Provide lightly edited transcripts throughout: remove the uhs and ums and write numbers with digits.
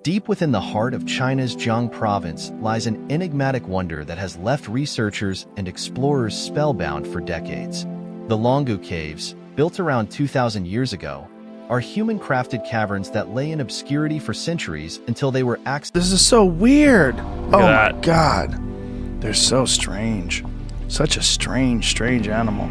Deep within the heart of China's Jiang province lies an enigmatic wonder that has left researchers and explorers spellbound for decades. The Longu Caves, built around 2,000 years ago, are human-crafted caverns that lay in obscurity for centuries until they were accessed. This is so weird. Look Oh at my god. They're so strange. Such a strange animal.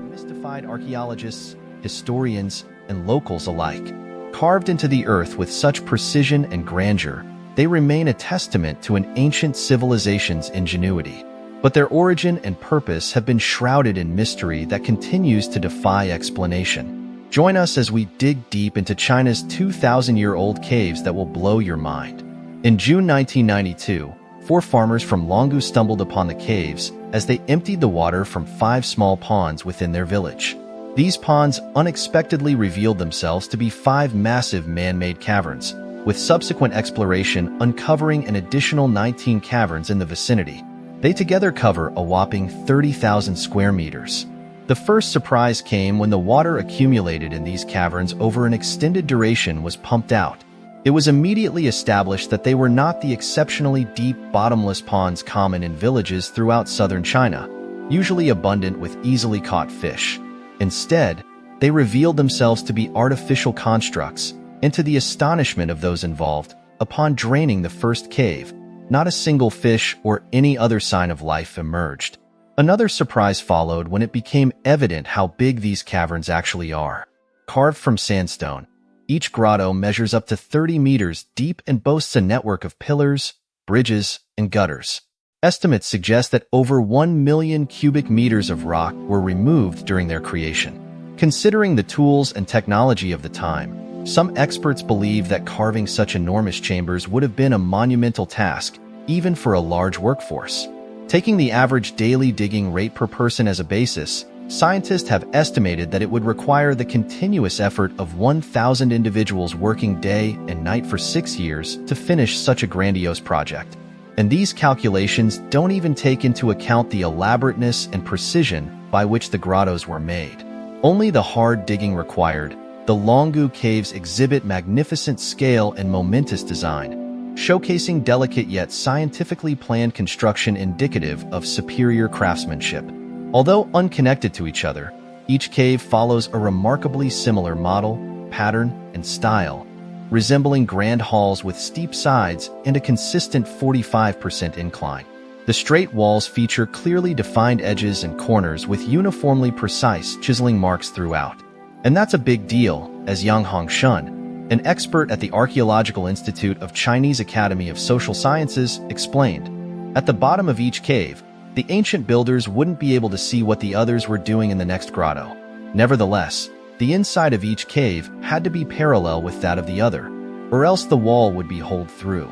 Mystified archaeologists, historians, and locals alike. Carved into the earth with such precision and grandeur, they remain a testament to an ancient civilization's ingenuity. But their origin and purpose have been shrouded in mystery that continues to defy explanation. Join us as we dig deep into China's 2,000-year-old caves that will blow your mind. In June 1992, 4 farmers from Longu stumbled upon the caves as they emptied the water from 5 small ponds within their village. These ponds unexpectedly revealed themselves to be 5 massive man-made caverns, with subsequent exploration uncovering an additional 19 caverns in the vicinity. They together cover a whopping 30,000 square meters. The first surprise came when the water accumulated in these caverns over an extended duration was pumped out. It was immediately established that they were not the exceptionally deep, bottomless ponds common in villages throughout southern China, usually abundant with easily caught fish. Instead, they revealed themselves to be artificial constructs, and to the astonishment of those involved, upon draining the first cave, not a single fish or any other sign of life emerged. Another surprise followed when it became evident how big these caverns actually are. Carved from sandstone, each grotto measures up to 30 meters deep and boasts a network of pillars, bridges, and gutters. Estimates suggest that over 1 million cubic meters of rock were removed during their creation. Considering the tools and technology of the time, some experts believe that carving such enormous chambers would have been a monumental task, even for a large workforce. Taking the average daily digging rate per person as a basis, scientists have estimated that it would require the continuous effort of 1,000 individuals working day and night for 6 years to finish such a grandiose project. And these calculations don't even take into account the elaborateness and precision by which the grottos were made. Only the hard digging required, the Longu Caves exhibit magnificent scale and momentous design, showcasing delicate yet scientifically planned construction indicative of superior craftsmanship. Although unconnected to each other, each cave follows a remarkably similar model, pattern, and style, resembling grand halls with steep sides and a consistent 45% incline. The straight walls feature clearly defined edges and corners with uniformly precise chiseling marks throughout. And that's a big deal, as Yang Hongshun, an expert at the Archaeological Institute of Chinese Academy of Social Sciences, explained. At the bottom of each cave, the ancient builders wouldn't be able to see what the others were doing in the next grotto. Nevertheless, the inside of each cave had to be parallel with that of the other, or else the wall would be holed through.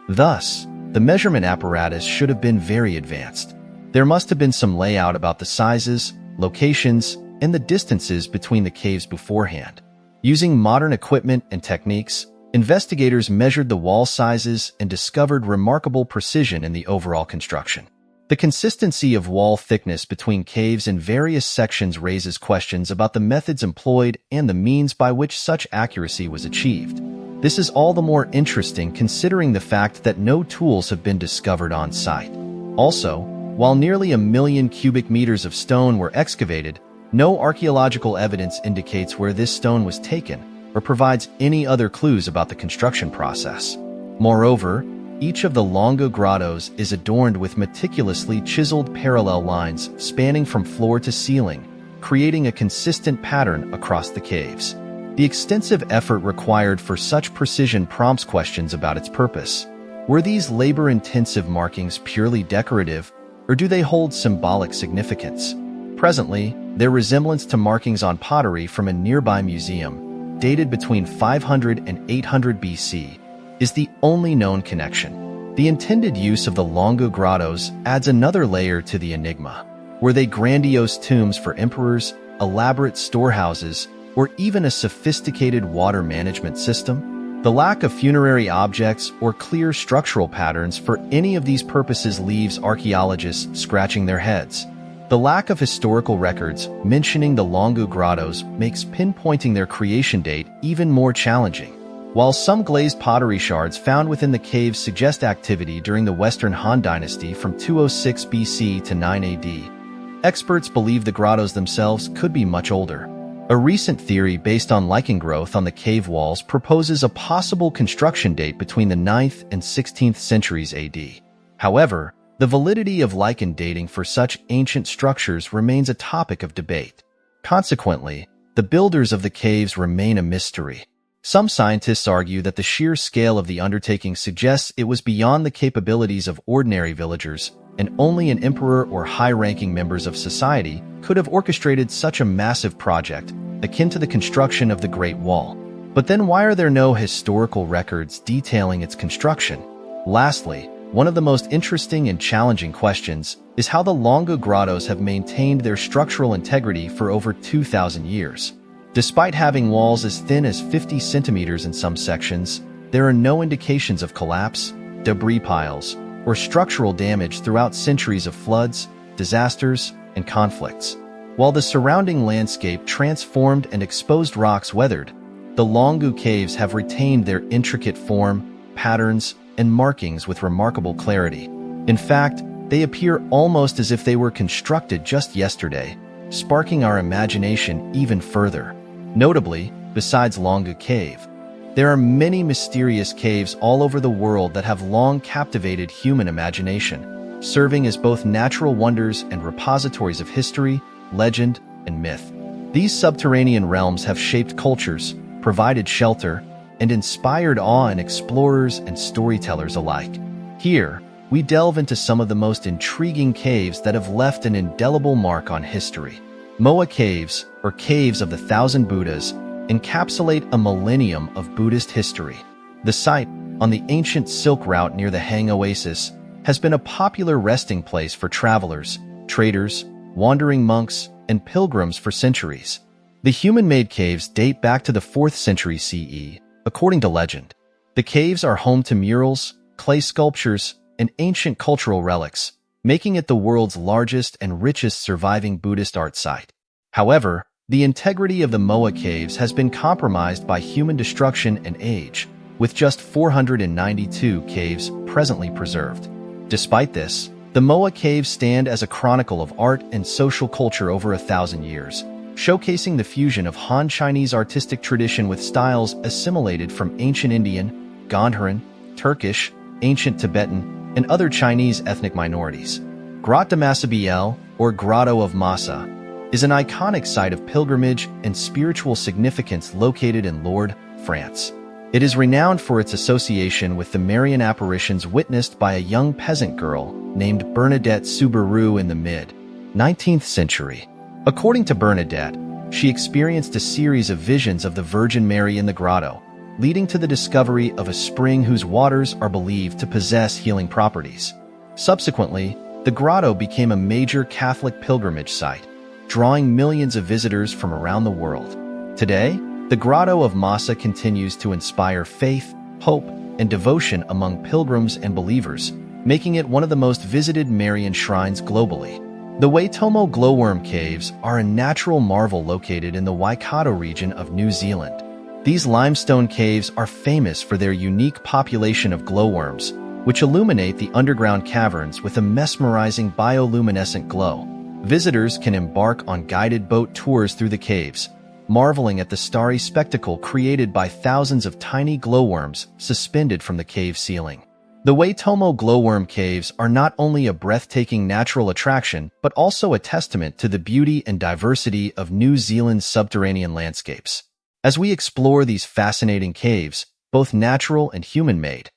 Thus, the measurement apparatus should have been very advanced. There must have been some layout about the sizes, locations, and the distances between the caves beforehand. Using modern equipment and techniques, investigators measured the wall sizes and discovered remarkable precision in the overall construction. The consistency of wall thickness between caves in various sections raises questions about the methods employed and the means by which such accuracy was achieved. This is all the more interesting considering the fact that no tools have been discovered on site. Also, while nearly 1 million cubic meters of stone were excavated, no archaeological evidence indicates where this stone was taken or provides any other clues about the construction process. Moreover, each of the Longu grottos is adorned with meticulously chiseled parallel lines spanning from floor to ceiling, creating a consistent pattern across the caves. The extensive effort required for such precision prompts questions about its purpose. Were these labor-intensive markings purely decorative, or do they hold symbolic significance? Presently, their resemblance to markings on pottery from a nearby museum, dated between 500 and 800 BC, is the only known connection. The intended use of the Longu grottos adds another layer to the enigma. Were they grandiose tombs for emperors, elaborate storehouses, or even a sophisticated water management system? The lack of funerary objects or clear structural patterns for any of these purposes leaves archaeologists scratching their heads. The lack of historical records mentioning the Longu grottos makes pinpointing their creation date even more challenging. While some glazed pottery shards found within the caves suggest activity during the Western Han Dynasty from 206 BC to 9 AD, experts believe the grottos themselves could be much older. A recent theory based on lichen growth on the cave walls proposes a possible construction date between the 9th and 16th centuries AD. However, the validity of lichen dating for such ancient structures remains a topic of debate. Consequently, the builders of the caves remain a mystery. Some scientists argue that the sheer scale of the undertaking suggests it was beyond the capabilities of ordinary villagers, and only an emperor or high-ranking members of society could have orchestrated such a massive project, akin to the construction of the Great Wall. But then why are there no historical records detailing its construction? Lastly, one of the most interesting and challenging questions is how the Longu grottos have maintained their structural integrity for over 2,000 years. Despite having walls as thin as 50 centimeters in some sections, there are no indications of collapse, debris piles, or structural damage throughout centuries of floods, disasters, and conflicts. While the surrounding landscape transformed and exposed rocks weathered, the Longu caves have retained their intricate form, patterns, and markings with remarkable clarity. In fact, they appear almost as if they were constructed just yesterday, sparking our imagination even further. Notably, besides Longu Cave, there are many mysterious caves all over the world that have long captivated human imagination, serving as both natural wonders and repositories of history, legend, and myth. These subterranean realms have shaped cultures, provided shelter, and inspired awe in explorers and storytellers alike. Here, we delve into some of the most intriguing caves that have left an indelible mark on history. Moa Caves, or Caves of the Thousand Buddhas, encapsulate a millennium of Buddhist history. The site, on the ancient Silk Route near the Hang Oasis, has been a popular resting place for travelers, traders, wandering monks, and pilgrims for centuries. The human-made caves date back to the 4th century CE, according to legend. The caves are home to murals, clay sculptures, and ancient cultural relics, making it the world's largest and richest surviving Buddhist art site. However, the integrity of the Moa Caves has been compromised by human destruction and age, with just 492 caves presently preserved. Despite this, the Moa Caves stand as a chronicle of art and social culture over 1,000 years, showcasing the fusion of Han Chinese artistic tradition with styles assimilated from ancient Indian, Gandharan, Turkish, ancient Tibetan, and other Chinese ethnic minorities. Grotte de Massabielle, or Grotto of Massa, is an iconic site of pilgrimage and spiritual significance located in Lourdes, France. It is renowned for its association with the Marian apparitions witnessed by a young peasant girl named Bernadette Soubirous in the mid-19th century. According to Bernadette, she experienced a series of visions of the Virgin Mary in the grotto, leading to the discovery of a spring whose waters are believed to possess healing properties. Subsequently, the grotto became a major Catholic pilgrimage site, drawing millions of visitors from around the world. Today, the Grotto of Massa continues to inspire faith, hope, and devotion among pilgrims and believers, making it one of the most visited Marian shrines globally. The Waitomo glowworm caves are a natural marvel located in the Waikato region of New Zealand. These limestone caves are famous for their unique population of glowworms, which illuminate the underground caverns with a mesmerizing bioluminescent glow. Visitors can embark on guided boat tours through the caves, marveling at the starry spectacle created by thousands of tiny glowworms suspended from the cave ceiling. The Waitomo glowworm caves are not only a breathtaking natural attraction, but also a testament to the beauty and diversity of New Zealand's subterranean landscapes. As we explore these fascinating caves, both natural and human-made,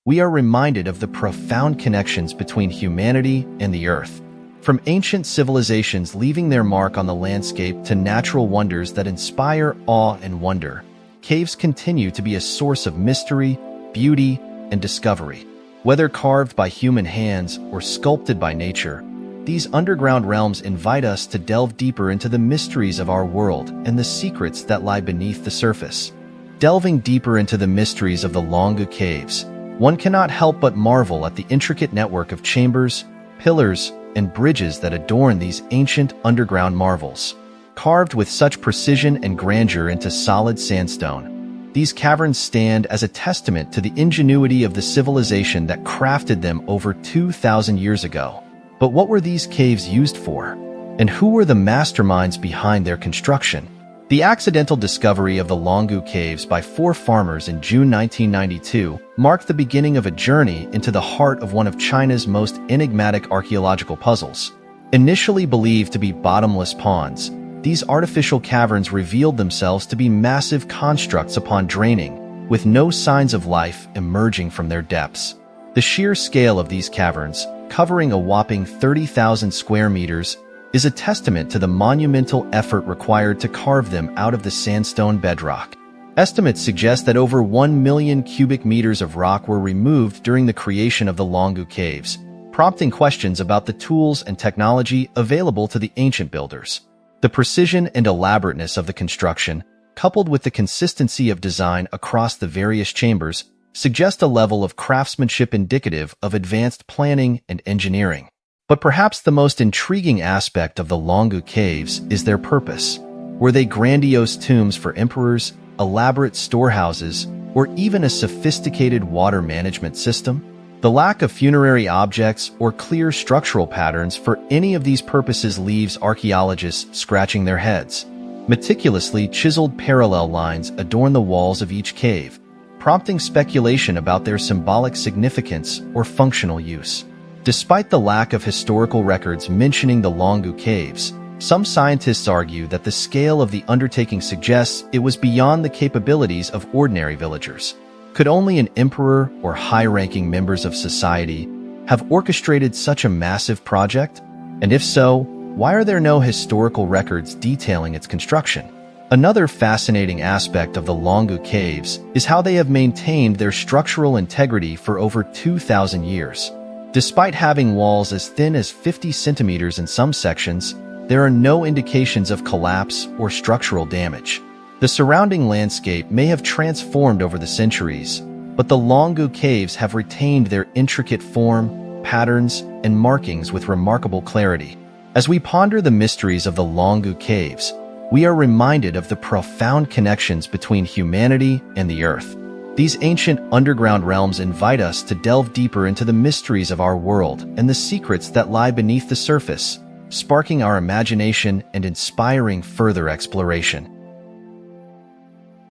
we are reminded of the profound connections between humanity and the earth. From ancient civilizations leaving their mark on the landscape to natural wonders that inspire awe and wonder, caves continue to be a source of mystery, beauty, and discovery. Whether carved by human hands or sculpted by nature, these underground realms invite us to delve deeper into the mysteries of our world and the secrets that lie beneath the surface. Delving deeper into the mysteries of the Longu Caves, one cannot help but marvel at the intricate network of chambers, pillars, and bridges that adorn these ancient underground marvels. Carved with such precision and grandeur into solid sandstone, These caverns stand as a testament to the ingenuity of the civilization that crafted them over 2,000 years ago. But what were these caves used for? And who were the masterminds behind their construction? The accidental discovery of the Longu Caves by 4 farmers in June 1992 marked the beginning of a journey into the heart of one of China's most enigmatic archaeological puzzles. Initially believed to be bottomless ponds, these artificial caverns revealed themselves to be massive constructs upon draining, with no signs of life emerging from their depths. The sheer scale of these caverns, covering a whopping 30,000 square meters, is a testament to the monumental effort required to carve them out of the sandstone bedrock. Estimates suggest that over 1 million cubic meters of rock were removed during the creation of the Longu Caves, prompting questions about the tools and technology available to the ancient builders. The precision and elaborateness of the construction, coupled with the consistency of design across the various chambers, suggest a level of craftsmanship indicative of advanced planning and engineering. But perhaps the most intriguing aspect of the Longu Caves is their purpose. Were they grandiose tombs for emperors, elaborate storehouses, or even a sophisticated water management system? The lack of funerary objects or clear structural patterns for any of these purposes leaves archaeologists scratching their heads. Meticulously chiseled parallel lines adorn the walls of each cave, prompting speculation about their symbolic significance or functional use. Despite the lack of historical records mentioning the Longu Caves, some scientists argue that the scale of the undertaking suggests it was beyond the capabilities of ordinary villagers. Could only an emperor or high-ranking members of society have orchestrated such a massive project? And if so, why are there no historical records detailing its construction? Another fascinating aspect of the Longu Caves is how they have maintained their structural integrity for over 2,000 years. Despite having walls as thin as 50 centimeters in some sections, there are no indications of collapse or structural damage. The surrounding landscape may have transformed over the centuries, but the Longu Caves have retained their intricate form, patterns, and markings with remarkable clarity. As we ponder the mysteries of the Longu Caves, we are reminded of the profound connections between humanity and the earth. These ancient underground realms invite us to delve deeper into the mysteries of our world and the secrets that lie beneath the surface, sparking our imagination and inspiring further exploration.